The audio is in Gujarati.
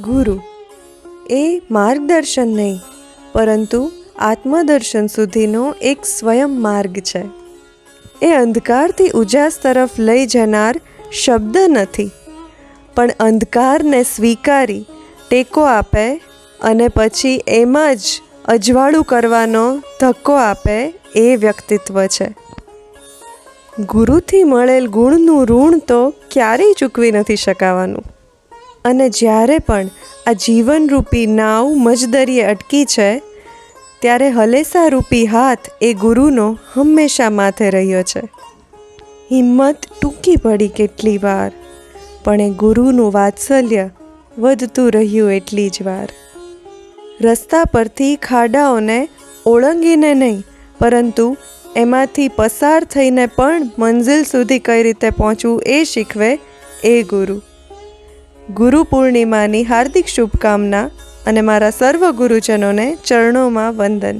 ગુરુ એ માર્ગદર્શન નહીં, પરંતુ આત્મદર્શન સુધીનો એક સ્વયં માર્ગ છે. એ અંધકારથી ઉજાસ તરફ લઈ જનાર શબ્દ નથી, પણ અંધકારને સ્વીકારી ટેકો આપે અને પછી એમાં જ અજવાળું કરવાનો ધક્કો આપે એ વ્યક્તિત્વ છે. ગુરુથી મળેલ ગુણનું ઋણ તો ક્યારેય ચૂકવી નથી શકાવાનું. અને જ્યારે પણ આ જીવનરૂપી નાવ મજદરીએ અટકી છે, ત્યારે હલેસારૂપી હાથ એ ગુરુનો હંમેશા માથે રહ્યો છે. હિંમત ટૂંકી પડી કેટલી વાર, પણ એ ગુરુનું વાત્સલ્ય વધતું રહ્યું એટલી જ વાર. રસ્તા પરથી ખાડાઓને ઓળંગીને નહીં, પરંતુ એમાંથી પસાર થઈને પણ મંઝિલ સુધી કઈ રીતે પહોંચવું એ શીખવે એ ગુરુ. ગુરુ પૂર્ણિમાની હાર્દિક શુભકામના અને મારા સર્વ ગુરુજનોને ચરણોમાં વંદન.